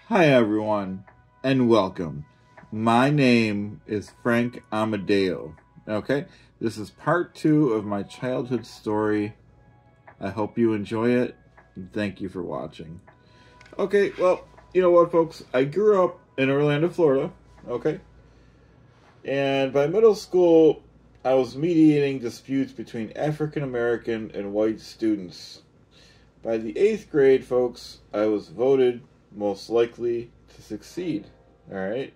Hi everyone, and welcome. My name is Frank Amodeo. Okay, this is part 2 of my childhood story. I hope you enjoy it, and thank you for watching. Okay, well, you know what, folks? I grew up in Orlando, Florida, okay? And by middle school, I was mediating disputes between African American and white students. By the 8th grade, folks, I was voted most likely to succeed. Alright?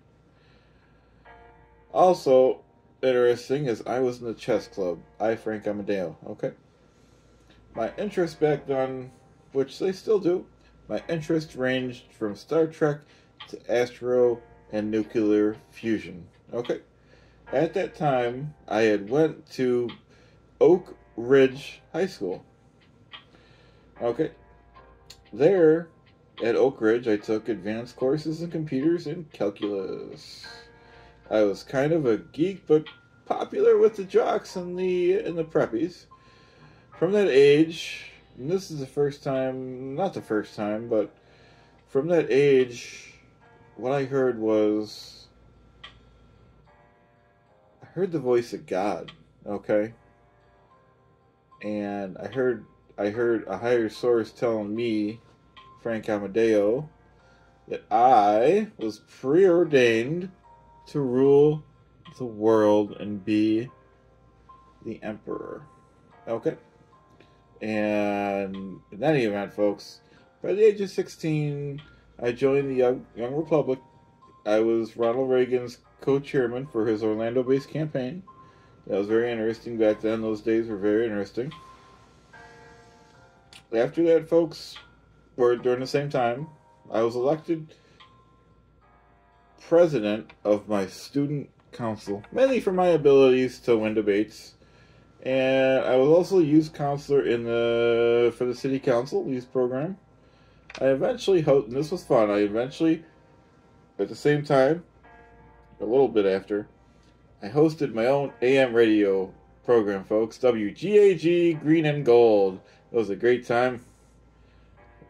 Also, interesting is I was in the chess club. Frank Amodeo. Okay? My interests back then, which they still do, my interests ranged from Star Trek to astro and nuclear fusion. Okay? At that time, I had went to Oak Ridge High School. Okay? There, at Oak Ridge, I took advanced courses in computers and calculus. I was kind of a geek, but popular with the jocks and the preppies. From that age, and this is the first time, not the first time, but from that age, what I heard was, I heard the voice of God, okay? And I heard a higher source telling me, Frank Amodeo, that I was preordained to rule the world and be the emperor. Okay? And in any event, folks, by the age of 16, I joined the Young Republic. I was Ronald Reagan's co-chairman for his Orlando-based campaign. That was very interesting back then. Those days were very interesting. After that, folks, or during the same time, I was elected president of my student council, mainly for my abilities to win debates. And I was also youth counselor for the city council youth program. I eventually and this was fun. At the same time, a little bit after, I hosted my own AM radio program, folks. WGAG Green and Gold. It was a great time.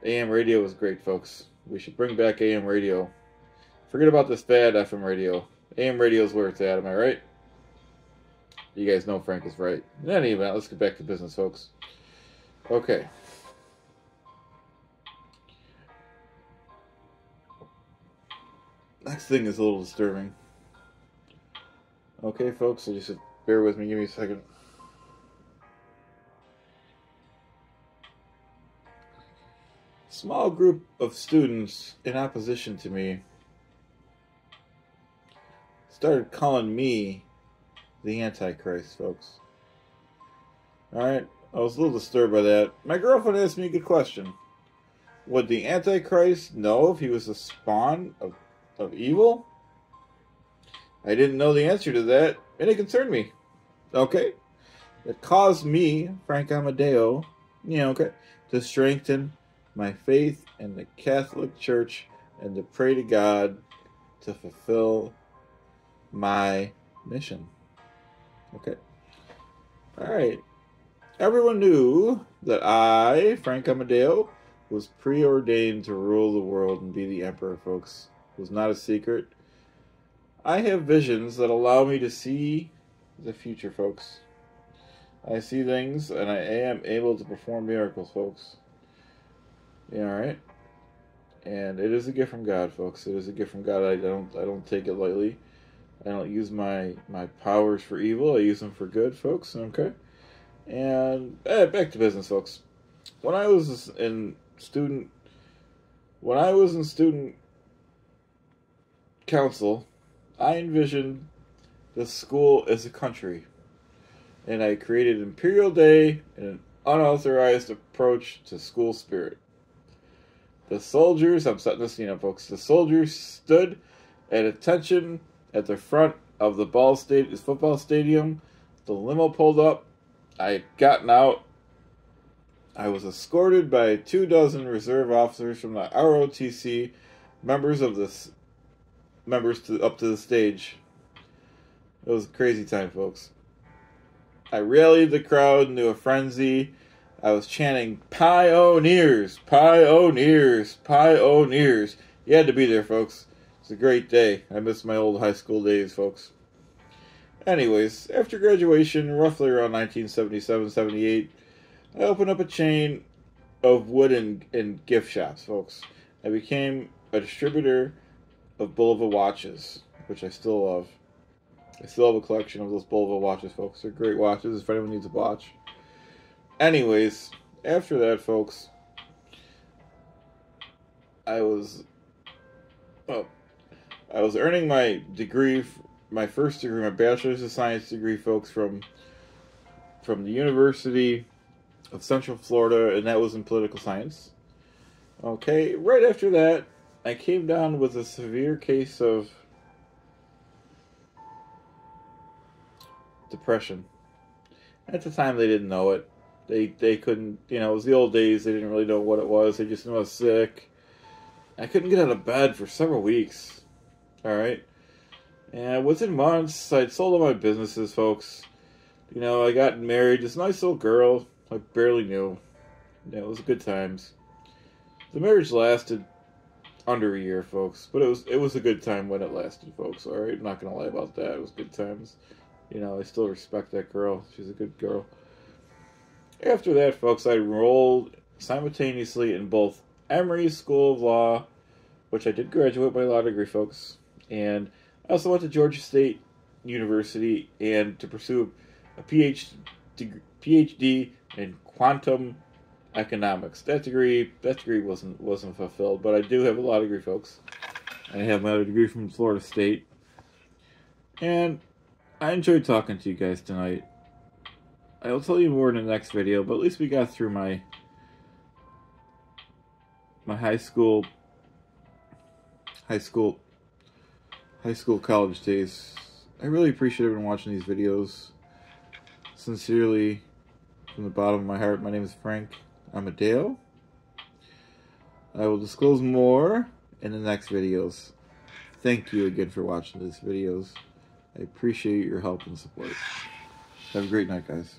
AM radio was great, folks. We should bring back AM radio. Forget about this bad FM radio. AM radio is where it's at, am I right? You guys know Frank is right. In any event, let's get back to business, folks. Okay. Next thing is a little disturbing. Okay, folks, so just bear with me. Give me a second. Small group of students in opposition to me started calling me the Antichrist, folks. Alright, I was a little disturbed by that. My girlfriend asked me a good question. Would the Antichrist know if he was a spawn of evil? I didn't know the answer to that, and it concerned me. Okay? It caused me, Frank Amodeo, to strengthen my faith in the Catholic Church and to pray to God to fulfill my mission. Okay. Alright. Everyone knew that I, Frank Amodeo, was preordained to rule the world and be the emperor, folks. It was not a secret. I have visions that allow me to see the future, folks. I see things, and I am able to perform miracles, folks. Yeah, alright? And it is a gift from God, folks. It is a gift from God. I don't take it lightly. I don't use my powers for evil. I use them for good, folks. Okay? And back to business, folks. When I was in student council, I envisioned the school as a country. And I created Imperial Day and an unauthorized approach to school spirit. The soldiers, I'm setting the scene up, folks. The soldiers stood at attention at the front of the football stadium. The limo pulled up. I had gotten out. I was escorted by 24 reserve officers from the ROTC, up to the stage. It was a crazy time, folks. I rallied the crowd into a frenzy. I was chanting, "Pioneers! Pioneers! Pioneers!" You had to be there, folks. It's a great day. I miss my old high school days, folks. Anyways, after graduation, roughly around 1977-78, I opened up a chain of wood and gift shops, folks. I became a distributor of Bulova watches, which I still love. I still have a collection of those Bulova watches, folks. They're great watches if anyone needs a watch. Anyways, after that, folks, I was earning my degree, my first degree, my Bachelor's of Science degree, folks, from the University of Central Florida, and that was in political science. Okay, right after that, I came down with a severe case of depression. At the time, they didn't know it. They couldn't, it was the old days. They didn't really know what it was. They just knew I was sick. I couldn't get out of bed for several weeks. All right. And within months, I'd sold all my businesses, folks. I got married. This nice little girl I barely knew. Yeah, it was good times. The marriage lasted under a year, folks. But it was a good time when it lasted, folks. All right. I'm not going to lie about that. It was good times. I still respect that girl. She's a good girl. After that, folks, I enrolled simultaneously in both Emory School of Law, which I did graduate by law degree, folks, and I also went to Georgia State University and to pursue a PhD in quantum economics. That degree wasn't fulfilled, but I do have a law degree, folks. I have my other degree from Florida State, and I enjoyed talking to you guys tonight. I'll tell you more in the next video, but at least we got through my high school college days. I really appreciate everyone watching these videos. Sincerely, from the bottom of my heart, my name is Frank Amodeo. I will disclose more in the next videos. Thank you again for watching these videos. I appreciate your help and support. Have a great night, guys.